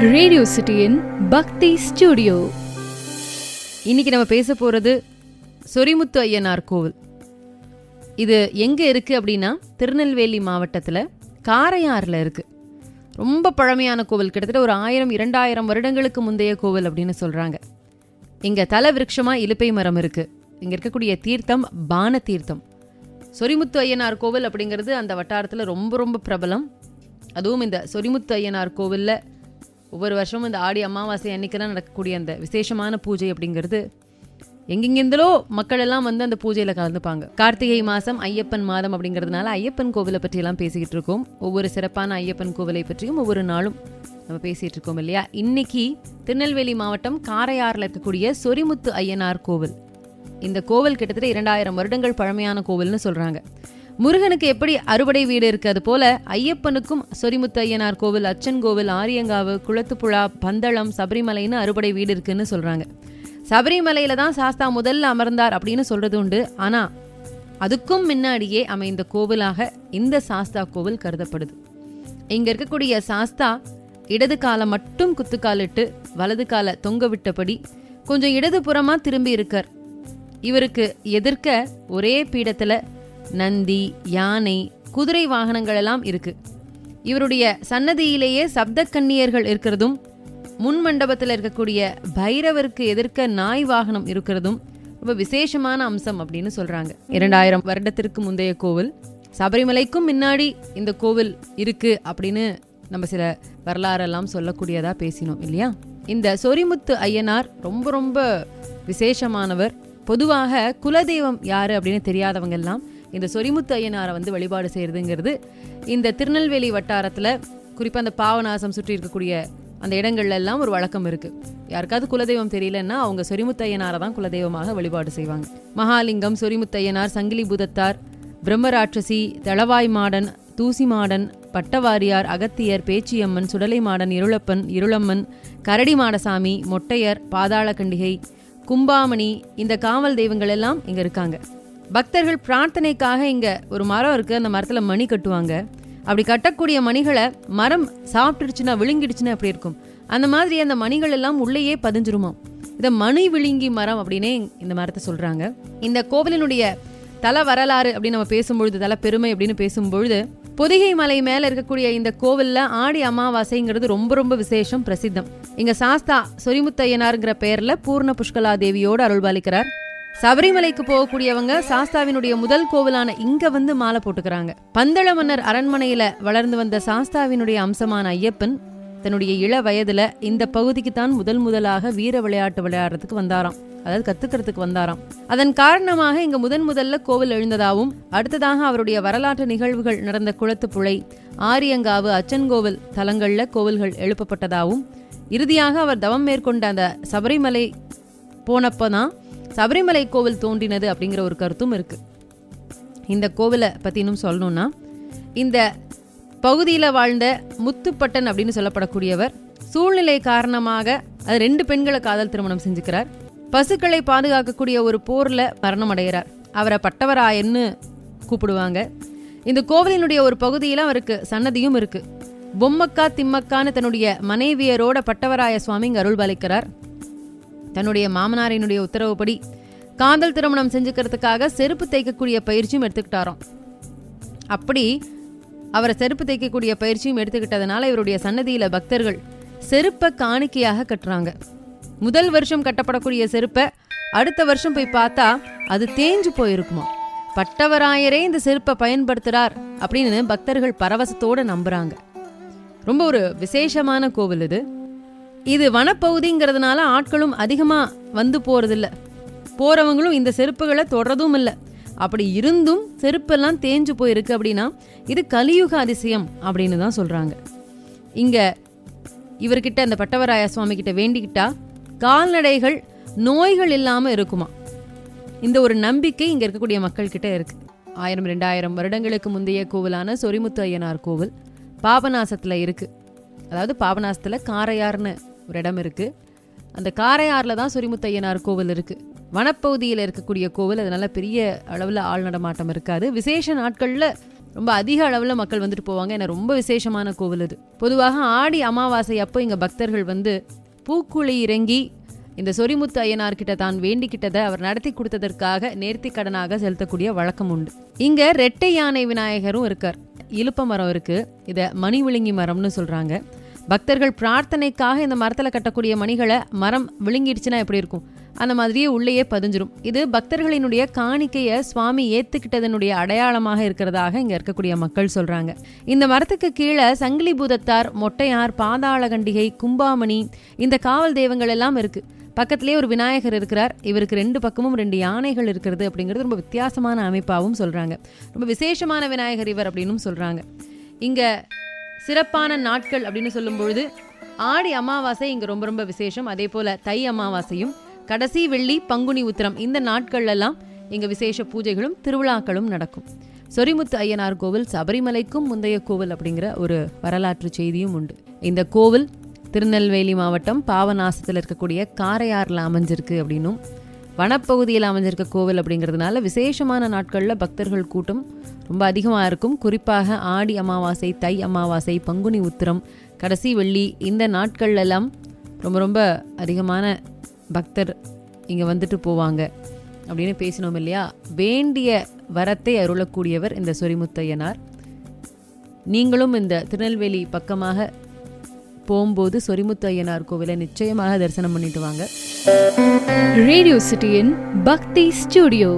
Radio சிட்டியின் பக்தி studio. இன்னைக்கு நம்ம பேச போறது சொரிமுத்து ஐயனார் கோவில். இது எங்க இருக்கு அப்படின்னா திருநெல்வேலி மாவட்டத்துல காரையாறுல இருக்கு. ரொம்ப பழமையான கோவில், கிட்டத்தட்ட ஒரு 1000-2000 வருடங்களுக்கு முந்தைய கோவில் அப்படின்னு சொல்றாங்க. இங்க தல விருட்சமா இலுப்பை மரம் இருக்கு. இங்க இருக்கக்கூடிய தீர்த்தம் பான தீர்த்தம். சொரிமுத்து ஐயனார் கோவில் அப்படிங்கிறது அந்த வட்டாரத்துல ரொம்ப ரொம்ப பிரபலம். அதுவும் இந்த சொரிமுத்து ஐயனார் கோவில்ல ஒவ்வொரு வருஷமும் இந்த ஆடி அமாவாசை அன்னைக்கெல்லாம் நடக்கக்கூடிய அந்த விசேஷமான பூஜை அப்படிங்கிறது எங்கெங்கிருந்தோ மக்கள் எல்லாம் வந்து அந்த பூஜையில கலந்துப்பாங்க. கார்த்திகை மாதம் ஐயப்பன் மாதம் அப்படிங்கிறதுனால ஐயப்பன் கோவிலை பற்றியெல்லாம் பேசிக்கிட்டு இருக்கோம். ஒவ்வொரு சிறப்பான ஐயப்பன் கோவிலை பற்றியும் ஒவ்வொரு நாளும் நம்ம பேசிட்டு இருக்கோம் இல்லையா. இன்னைக்கு திருநெல்வேலி மாவட்டம் காரையாறுல இருக்கக்கூடிய சொரிமுத்து ஐயனார் கோவில். இந்த கோவில் கிட்டத்தட்ட 2000 வருடங்கள் பழமையான கோவில்னு சொல்றாங்க. முருகனுக்கு எப்படி அறுபடை வீடு இருக்கு, அது போல ஐயப்பனுக்கும் சொரிமுத்து ஐயனார் கோவில், அச்சன் கோவில், ஆரியங்காவு, குளத்துப்புழா, பந்தளம், சபரிமலைன்னு அறுபடை வீடு இருக்குன்னு சொல்றாங்க. சபரிமலையில தான் சாஸ்தா முதல்ல அமர்ந்தார் அப்படின்னு சொல்றது உண்டு. ஆனா அதுக்கும் முன்னாடியே அமைந்த கோவிலாக இந்த சாஸ்தா கோவில் கருதப்படுது. இங்க இருக்கக்கூடிய சாஸ்தா இடது காலை மட்டும் குத்துக்காலிட்டு வலது காலை தொங்க விட்டபடி கொஞ்சம் இடது புறமா திரும்பி இருக்கார். இவருக்கு எதிர்க்க ஒரே பீடத்துல நந்தி, யானை, குதிரை வாகனங்கள் எல்லாம் இருக்கு. இவருடைய சன்னதியிலேயே சப்த கன்னியர்கள் இருக்கிறதும், முன் மண்டபத்தில் இருக்கக்கூடிய பைரவருக்கு எதிர்க்க நாய் வாகனம் இருக்கிறதும் ரொம்ப விசேஷமான அம்சம் அப்படின்னு சொல்றாங்க. 2000 வருடத்திற்கு முந்தைய கோவில். சபரிமலைக்கும் முன்னாடி இந்த கோவில் இருக்கு அப்படின்னு நம்ம சில வரலாறெல்லாம் சொல்லக்கூடியதா பேசினோம் இல்லையா. இந்த சொரிமுத்து ஐயனார் ரொம்ப ரொம்ப விசேஷமானவர். பொதுவாக குலதெய்வம் யாரு அப்படின்னு தெரியாதவங்க எல்லாம் இந்த சொரிமுத்து ஐயனாரை வந்து வழிபாடு செய்யறதுங்கிறது இந்த திருநெல்வேலி வட்டாரத்துல குறிப்பா அந்த பாவநாசம் சுற்றி இருக்கக்கூடிய அந்த இடங்கள்ல எல்லாம் ஒரு வழக்கம் இருக்கு. யாருக்காவது குலதெய்வம் தெரியலன்னா அவங்க சொரிமுத்து ஐயனாரை தான் குலதெய்வமாக வழிபாடு செய்வாங்க. மகாலிங்கம், சொரிமுத்து ஐயனார், சங்கிலி பூதத்தார், பிரம்மராட்சசி, தளவாய் மாடன், தூசி மாடன், பட்டவாரியார், அகத்தியர், பேச்சியம்மன், சுடலை மாடன், இருளப்பன், இருளம்மன், கரடி மாடசாமி, மொட்டையர், பாதாள கண்டிகை, கும்பாமணி, இந்த காவல் தெய்வங்கள் எல்லாம் இங்க இருக்காங்க. பக்தர்கள் பிரார்த்தனைக்காக இங்க ஒரு மரம் இருக்கு. அந்த மரத்துல மணி கட்டுவாங்க. அப்படி கட்டக்கூடிய மணிகளை மரம் சாப்பிட்டுடுச்சுன்னா, விழுங்கிடுச்சுன்னா அப்படி இருக்கும். அந்த மாதிரி அந்த மணிகள் எல்லாம் உள்ளேயே பதிஞ்சிருமா. இதை மணி விழுங்கி மரம் அப்படின்னே இந்த மரத்தை சொல்றாங்க. இந்த கோவிலினுடைய தல வரலாறு அப்படின்னு நம்ம பேசும்பொழுது, தல பெருமை அப்படின்னு பேசும்பொழுது, பொதிகை மலை மேல இருக்கக்கூடிய இந்த கோவில்ல ஆடி அமாவாசைங்கிறது ரொம்ப ரொம்ப விசேஷம், பிரசித்தம். இங்க சாஸ்தா சொரிமுத்து ஐயனார்ங்கிற பெயர்ல பூர்ண புஷ்கலா தேவியோடு அருள்பாலிக்கிறார். சபரிமலைக்கு போகக்கூடியவங்க சாஸ்தாவினுடைய முதல் கோவிலான இங்க வந்து மாலை போட்டுக்கிறாங்க. பந்தள மன்னர் அரண்மனையில வளர்ந்து வந்த சாஸ்தாவினுடைய அம்சமான ஐயப்பன் தன்னுடைய இள வயதுல இந்த பகுதிக்கு தான் முதலாக வீர விளையாட்டு விளையாடுறதுக்கு வந்தாராம், அதாவது கத்துக்கிறதுக்கு வந்தாராம். அதன் காரணமாக இங்க முதல்ல கோவில் எழுந்ததாகவும், அடுத்ததாக அவருடைய வரலாற்று நிகழ்வுகள் நடந்த குளத்துப்புழை, ஆரியங்காவு, அச்சன் கோவில் தலங்கள்ல கோவில்கள் எழுப்பப்பட்டதாகவும், இறுதியாக அவர் தவம் மேற்கொண்ட அந்த சபரிமலை போனப்பதான் சபரிமலை கோவில் தோன்றினது அப்படிங்கிற ஒரு கருத்தும் இருக்கு. இந்த கோவிலை பத்தி இன்னும் சொல்லணும்னா, இந்த பகுதியில் வாழ்ந்த முத்துப்பட்டன் அப்படின்னு சொல்லப்படக்கூடியவர் சூழ்நிலை காரணமாக அது 2 பெண்களை காதல் திருமணம் செஞ்சுக்கிறார். பசுக்களை பாதுகாக்கக்கூடிய ஒரு போர்ல மரணம் அடைகிறார். அவரை பட்டவராயன்னு கூப்பிடுவாங்க. இந்த கோவிலினுடைய ஒரு பகுதியில் அவருக்கு சன்னதியும் இருக்கு. பொம்மக்கா திம்மக்கான்னு தன்னுடைய மனைவியரோட பட்டவராய சுவாமி இங்க அருள்பாலிக்கிறார். தன்னுடைய மாமனாரினுடைய உத்தரவுப்படி காதல் திருமணம் செஞ்சுக்கிறதுக்காக செருப்பு தைக்கக்கூடிய பயிற்சியும் எடுத்துக்கிட்டாராம். அப்படி அவரை செருப்பு தைக்கக்கூடிய பயிற்சியும் எடுத்துக்கிட்டதுனால இவருடைய சன்னதியில பக்தர்கள் செருப்பை காணிக்கையாக கட்டுறாங்க. முதல் வருஷம் கட்டப்படக்கூடிய செருப்பை அடுத்த வருஷம் போய் பார்த்தா அது தேஞ்சு போயிருக்குமா. பட்டவராயரே இந்த செருப்பை பயன்படுத்துறார் அப்படின்னு பக்தர்கள் பரவசத்தோட நம்புறாங்க. ரொம்ப ஒரு விசேஷமான கோவில் இது. இது வனப்பகுதிங்கிறதுனால ஆட்களும் அதிகமா வந்து போறதில்ல, போறவங்களும் இந்த செருப்புகளை தொடரதும் இல்லை. அப்படி இருந்தும் செருப்பெல்லாம் தேஞ்சு போயிருக்கு அப்படின்னா இது கலியுக அதிசயம் அப்படின்னு தான் சொல்றாங்க. இங்க இவர்கிட்ட அந்த பட்டவராய சுவாமி கிட்ட வேண்டிக்கிட்டா கால்நடைகள் நோய்கள் இல்லாம இருக்குமா. இந்த ஒரு நம்பிக்கை இங்க இருக்கக்கூடிய மக்கள் கிட்ட இருக்கு. 1000-2000 வருடங்களுக்கு முந்தைய கோவிலான சொரிமுத்து ஐயனார் கோவில் பாபநாசத்துல இருக்கு. அதாவது பாபநாசத்துல காரையார்னு ஒரு இடம் இருக்கு. அந்த காரையாறுல தான் சொரிமுத்து ஐயனார் கோவில் இருக்கு. வனப்பகுதியில் இருக்கக்கூடிய கோவில், அதனால பெரிய அளவில் ஆள் நடமாட்டம் இருக்காது. விசேஷ நாட்கள்ல ரொம்ப அதிக அளவில் மக்கள் வந்துட்டு போவாங்க. ஏன்னா ரொம்ப விசேஷமான கோவில் இது. பொதுவாக ஆடி அமாவாசை அப்போ இங்கே பக்தர்கள் வந்து பூக்குழி இறங்கி இந்த சொரிமுத்து ஐயனார்கிட்ட தான் வேண்டிக்கிட்டதை அவர் நடத்தி கொடுத்ததற்காக நேர்த்தி கடனாக செலுத்தக்கூடிய வழக்கம் உண்டு. இங்கே ரெட்டை யானை விநாயகரும் இருக்கார். இலுப்ப மரம் இருக்கு. இதை மணி விழுங்கி மரம்னு சொல்றாங்க. பக்தர்கள் பிரார்த்தனைக்காக இந்த மரத்தில் கட்டக்கூடிய மணிகளை மரம் விழுங்கிடுச்சுன்னா எப்படி இருக்கும், அந்த மாதிரியே உள்ளேயே பதிஞ்சிரும். இது பக்தர்களினுடைய காணிக்கையை சுவாமி ஏத்துக்கிட்டதனுடைய அடையாளமாக இருக்கிறதாக இங்க இருக்கக்கூடிய மக்கள் சொல்றாங்க. இந்த மரத்துக்கு கீழே சங்கிலி பூதத்தார், மொட்டையார், பாதாளகண்டிகை, கும்பாமணி, இந்த காவல் தெய்வங்கள் எல்லாம் இருக்கு. பக்கத்திலேயே ஒரு விநாயகர் இருக்கிறார். இவருக்கு 2 பக்கமும் 2 யானைகள் இருக்கிறது அப்படிங்கிறது ரொம்ப வித்தியாசமான அமைப்பாகவும் சொல்றாங்க. ரொம்ப விசேஷமான விநாயகர் இவர் அப்படின்னு சொல்றாங்க. இங்க சிறப்பான நாட்கள் அப்படின்னு சொல்லும் பொழுது ஆடி அமாவாசை இங்க ரொம்ப ரொம்ப விசேஷம். அதே போல தை அமாவாசையும் கடைசி வெள்ளி பங்குனி உத்திரம் இந்த நாட்கள் எல்லாம் இங்க விசேஷ பூஜைகளும் திருவிழாக்களும் நடக்கும். சொரிமுத்து ஐயனார் கோவில் சபரிமலைக்கும் முந்தைய கோவில் அப்படிங்கிற ஒரு வரலாற்று செய்தியும் உண்டு. இந்த கோவில் திருநெல்வேலி மாவட்டம் பாவநாசத்தில் இருக்கக்கூடிய காரையாறில் அமைஞ்சிருக்கு அப்படின்னும், வனப்பகுதியில் அமைஞ்சிருக்க கோவில் அப்படிங்கிறதுனால விசேஷமான நாட்களில் பக்தர்கள் கூட்டம் ரொம்ப அதிகமாக இருக்கும். குறிப்பாக ஆடி அமாவாசை, தை அமாவாசை, பங்குனி உத்திரம், கடைசி வெள்ளி இந்த நாட்கள் எல்லாம் ரொம்ப ரொம்ப அதிகமான பக்தர் இங்கே வந்துட்டு போவாங்க அப்படின்னு பேசினோம் இல்லையா. வேண்டிய வரத்தை அருளக்கூடியவர் இந்த சொரிமுத்து ஐயனார். நீங்களும் இந்த திருநெல்வேலி பக்கமாக போகும்போது சொரிமுத்து ஐயனார் கோவிலை நிச்சயமாக தரிசனம் பண்ணிட்டு வாங்க. ரேடியோ சிட்டியின் பக்தி ஸ்டுடியோ.